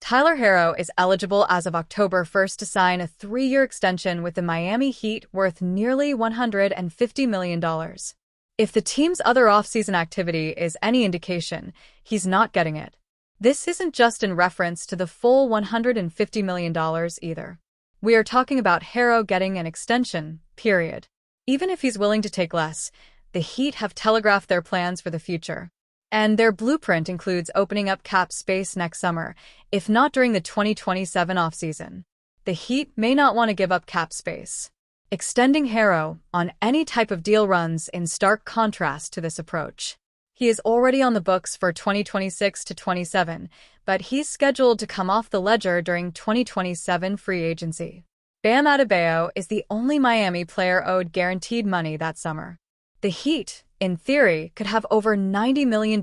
Tyler Herro is eligible as of October 1st to sign a 3-year extension with the Miami Heat worth nearly $150 million. If the team's other offseason activity is any indication, he's not getting it. This isn't just in reference to the full $150 million either. We are talking about Herro getting an extension, period. Even if he's willing to take less, the Heat have telegraphed their plans for the future. And their blueprint includes opening up cap space next summer, if not during the 2027 offseason. The Heat may not want to give up cap space. Extending Herro on any type of deal runs in stark contrast to this approach. He is already on the books for 2026 to 27, but he's scheduled to come off the ledger during 2027 free agency. Bam Adebayo is the only Miami player owed guaranteed money that summer. The Heat, in theory, could have over $90 million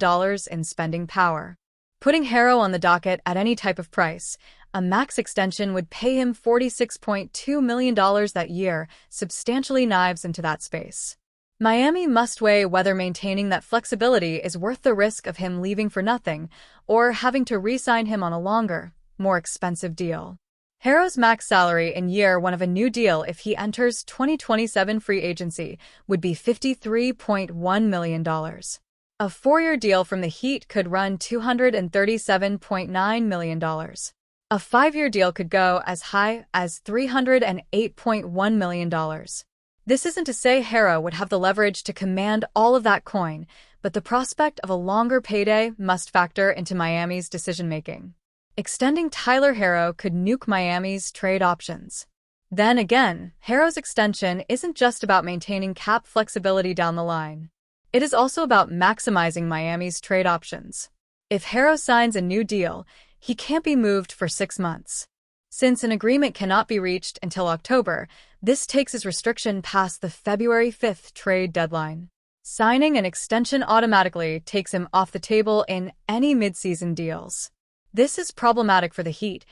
in spending power. Putting Herro on the docket at any type of price, a max extension would pay him $46.2 million that year, substantially knives into that space. Miami must weigh whether maintaining that flexibility is worth the risk of him leaving for nothing or having to re-sign him on a longer, more expensive deal. Herro's max salary in year one of a new deal if he enters 2027 free agency would be $53.1 million. A 4-year deal from the Heat could run $237.9 million. A 5-year deal could go as high as $308.1 million. This isn't to say Herro would have the leverage to command all of that coin, but the prospect of a longer payday must factor into Miami's decision-making. Extending Tyler Herro could nuke Miami's trade options. Then again, Herro's extension isn't just about maintaining cap flexibility down the line. It is also about maximizing Miami's trade options. If Herro signs a new deal, he can't be moved for 6 months. Since an agreement cannot be reached until October, this takes his restriction past the February 5th trade deadline. Signing an extension automatically takes him off the table in any mid-season deals. This is problematic for the Heat,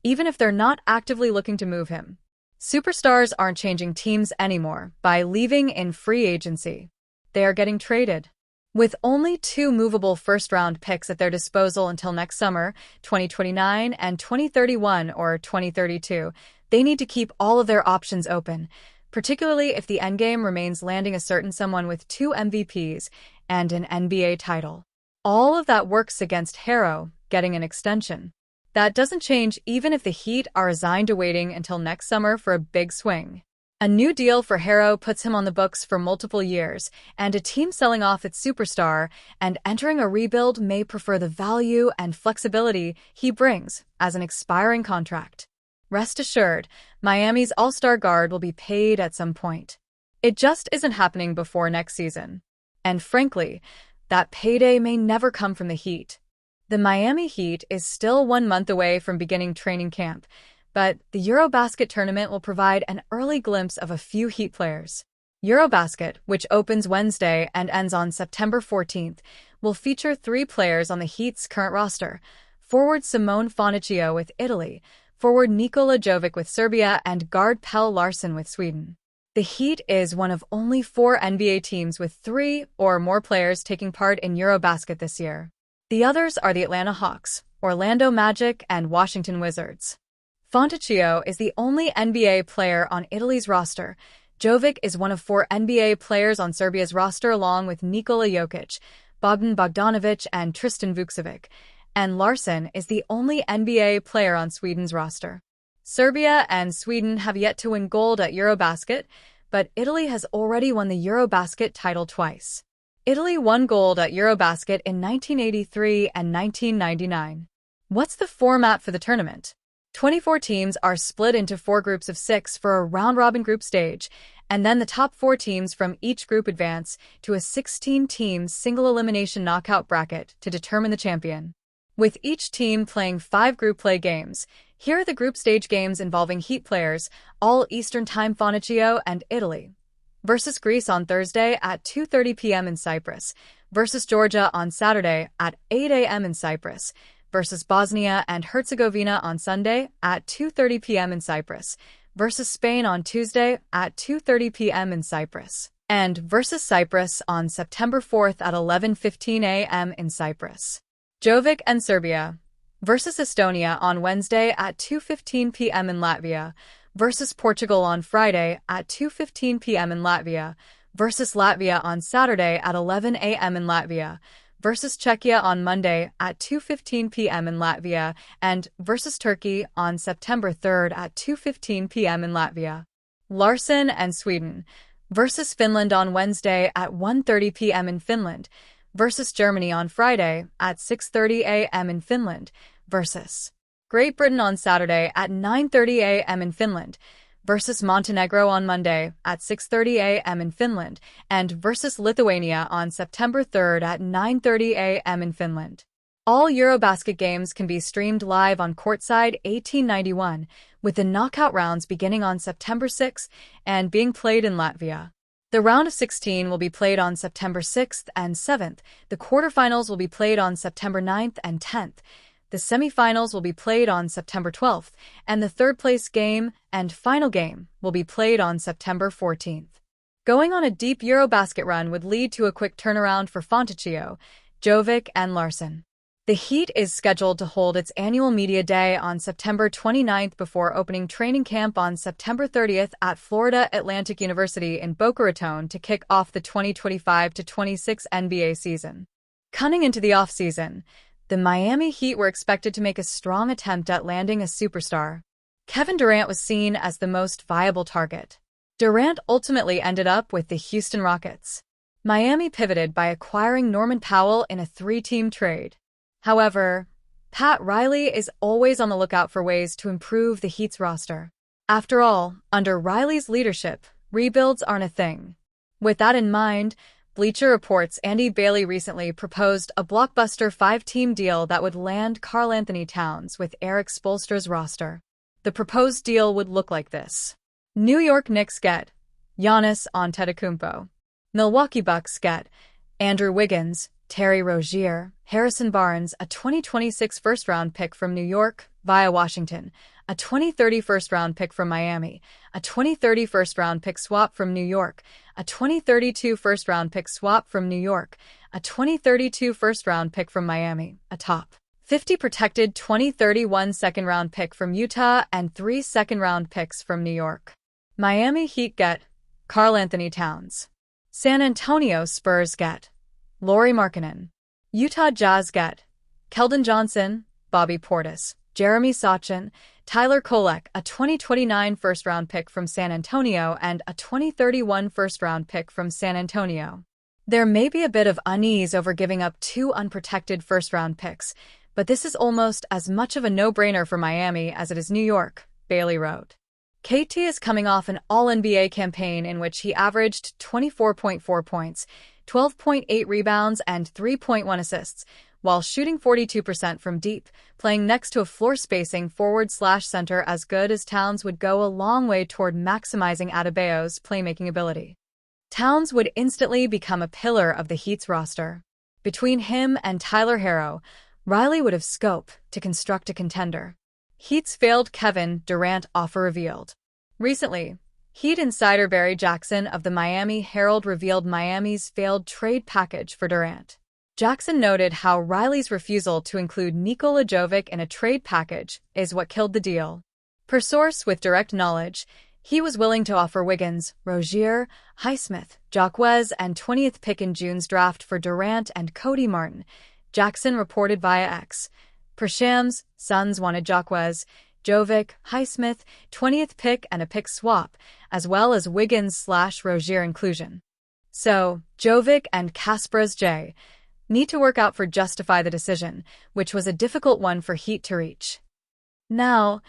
even if they're not actively looking to move him. Superstars aren't changing teams anymore by leaving in free agency. They are getting traded. With only 2 movable first-round picks at their disposal until next summer, 2029 and 2031 or 2032, they need to keep all of their options open, particularly if the endgame remains landing a certain someone with 2 MVPs and an NBA title. All of that works against Herro getting an extension. That doesn't change even if the Heat are resigned to waiting until next summer for a big swing. A new deal for Herro puts him on the books for multiple years, and a team selling off its superstar and entering a rebuild may prefer the value and flexibility he brings as an expiring contract. Rest assured, Miami's all-star guard will be paid at some point. It just isn't happening before next season. And frankly, that payday may never come from the Heat. The Miami Heat is still 1 month away from beginning training camp, but the Eurobasket tournament will provide an early glimpse of a few Heat players. Eurobasket, which opens Wednesday and ends on September 14th, will feature 3 players on the Heat's current roster: forward Simone Fontecchio with Italy, forward Nikola Jovic with Serbia, and guard Pelle Larsson with Sweden. The Heat is one of only 4 NBA teams with 3 or more players taking part in Eurobasket this year. The others are the Atlanta Hawks, Orlando Magic, and Washington Wizards. Fontecchio is the only NBA player on Italy's roster. Jovic is one of 4 NBA players on Serbia's roster along with Nikola Jokic, Bogdan Bogdanovic, and Tristan Vukcevic, and Larsson is the only NBA player on Sweden's roster. Serbia and Sweden have yet to win gold at Eurobasket, but Italy has already won the Eurobasket title twice. Italy won gold at Eurobasket in 1983 and 1999. What's the format for the tournament? 24 teams are split into 4 groups of 6 for a round-robin group stage, and then the top 4 teams from each group advance to a 16-team single-elimination knockout bracket to determine the champion. With each team playing 5 group play games, here are the group stage games involving Heat players, all Eastern Time: Fontecchio and Italy versus Greece on Thursday at 2:30 p.m. in Cyprus, versus Georgia on Saturday at 8 a.m. in Cyprus, versus Bosnia and Herzegovina on Sunday at 2:30 p.m. in Cyprus, versus Spain on Tuesday at 2:30 p.m. in Cyprus, and versus Cyprus on September 4th at 11:15 a.m. in Cyprus. Jovic and Serbia. versus Estonia on Wednesday at 2:15 p.m. in Latvia, versus Portugal on Friday at 2:15 p.m. in Latvia, versus Latvia on Saturday at 11 a.m. in Latvia, versus Czechia on Monday at 2:15 p.m. in Latvia, and versus Turkey on September 3rd at 2:15 p.m. in Latvia. Larson and Sweden versus Finland on Wednesday at 1:30 p.m. in Finland, versus Germany on Friday at 6:30 a.m. in Finland, versus Great Britain on Saturday at 9:30 a.m. in Finland, versus Montenegro on Monday at 6:30 a.m. in Finland, and versus Lithuania on September 3rd at 9:30 a.m. in Finland. All Eurobasket games can be streamed live on Courtside 1891, with the knockout rounds beginning on September 6th and being played in Latvia. The round of 16 will be played on September 6th and 7th, the quarterfinals will be played on September 9th and 10th, the semifinals will be played on September 12th, and the third-place game and final game will be played on September 14th. Going on a deep Eurobasket run would lead to a quick turnaround for Fontecchio, Jovic, and Larson. The Heat is scheduled to hold its annual media day on September 29th before opening training camp on September 30th at Florida Atlantic University in Boca Raton to kick off the 2025-26 NBA season. Coming into the offseason, the Miami Heat were expected to make a strong attempt at landing a superstar. Kevin Durant was seen as the most viable target. Durant ultimately ended up with the Houston Rockets. Miami pivoted by acquiring Norman Powell in a 3-team trade. However, Pat Riley is always on the lookout for ways to improve the Heat's roster. After all, under Riley's leadership, rebuilds aren't a thing. With that in mind, Bleacher Report's Andy Bailey recently proposed a blockbuster 5-team deal that would land Karl-Anthony Towns with Eric Spoelstra's roster. The proposed deal would look like this. New York Knicks get Giannis Antetokounmpo. Milwaukee Bucks get Andrew Wiggins, Terry Rozier, Harrison Barnes, a 2026 first-round pick from New York via Washington, a 2030 first-round pick from Miami, a 2030 first-round pick swap from New York, a 2032 first-round pick swap from New York, a 2032 first-round pick from Miami, a top 50 protected 2031 second-round pick from Utah, and 3 second-round picks from New York. Miami Heat get Karl-Anthony Towns. San Antonio Spurs get Lauri Markkanen. Utah Jazz get Keldon Johnson, Bobby Portis, Jeremy Sochan, Tyler Kolek, a 2029 first-round pick from San Antonio and a 2031 first-round pick from San Antonio. There may be a bit of unease over giving up 2 unprotected first-round picks, but this is almost as much of a no-brainer for Miami as it is New York, Bailey wrote. KT is coming off an All-NBA campaign in which he averaged 24.4 points, 12.8 rebounds, and 3.1 assists, while shooting 42% from deep, playing next to a floor-spacing forward/center as good as Towns would go a long way toward maximizing Adebayo's playmaking ability. Towns would instantly become a pillar of the Heat's roster. Between him and Tyler Herro, Riley would have scope to construct a contender. Heat's failed Kevin Durant offer revealed. Recently, Heat insider Barry Jackson of the Miami Herald revealed Miami's failed trade package for Durant. Jackson noted how Riley's refusal to include Nikola Jovic in a trade package is what killed the deal. Per source with direct knowledge, he was willing to offer Wiggins, Rozier, Highsmith, Jacquez, and 20th pick in June's draft for Durant and Cody Martin, Jackson reported via X. Per Shams, Suns wanted Jacquez, Jovic, Highsmith, 20th pick and a pick swap, as well as Wiggins/Rozier inclusion. So, Jovic and Kaspar's J need to work out for justify the decision, which was a difficult one for Heat to reach. Now,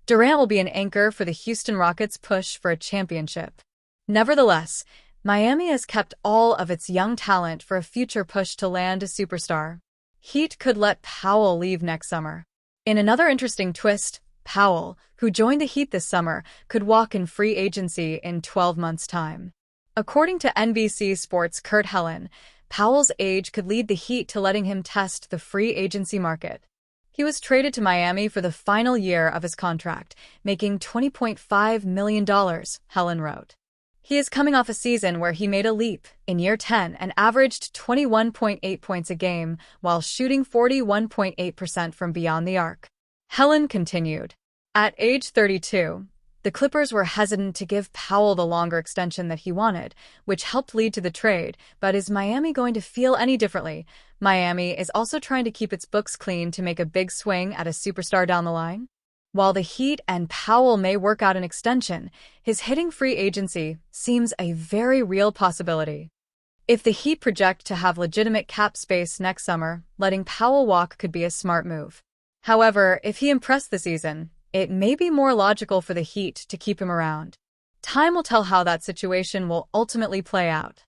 Durant will be an anchor for the Houston Rockets' push for a championship. Nevertheless, Miami has kept all of its young talent for a future push to land a superstar. Heat could let Powell leave next summer. In another interesting twist, Powell, who joined the Heat this summer, could walk in free agency in 12 months' time. According to NBC Sports' Kurt Helin, Powell's age could lead the Heat to letting him test the free agency market. He was traded to Miami for the final year of his contract, making $20.5 million, Helin wrote. He is coming off a season where he made a leap in year 10 and averaged 21.8 points a game while shooting 41.8% from beyond the arc. Helen continued. At age 32, the Clippers were hesitant to give Powell the longer extension that he wanted, which helped lead to the trade, but is Miami going to feel any differently? Miami is also trying to keep its books clean to make a big swing at a superstar down the line. While the Heat and Powell may work out an extension, his hitting free agency seems a very real possibility. If the Heat project to have legitimate cap space next summer, letting Powell walk could be a smart move. However, if he impressed this season, it may be more logical for the Heat to keep him around. Time will tell how that situation will ultimately play out.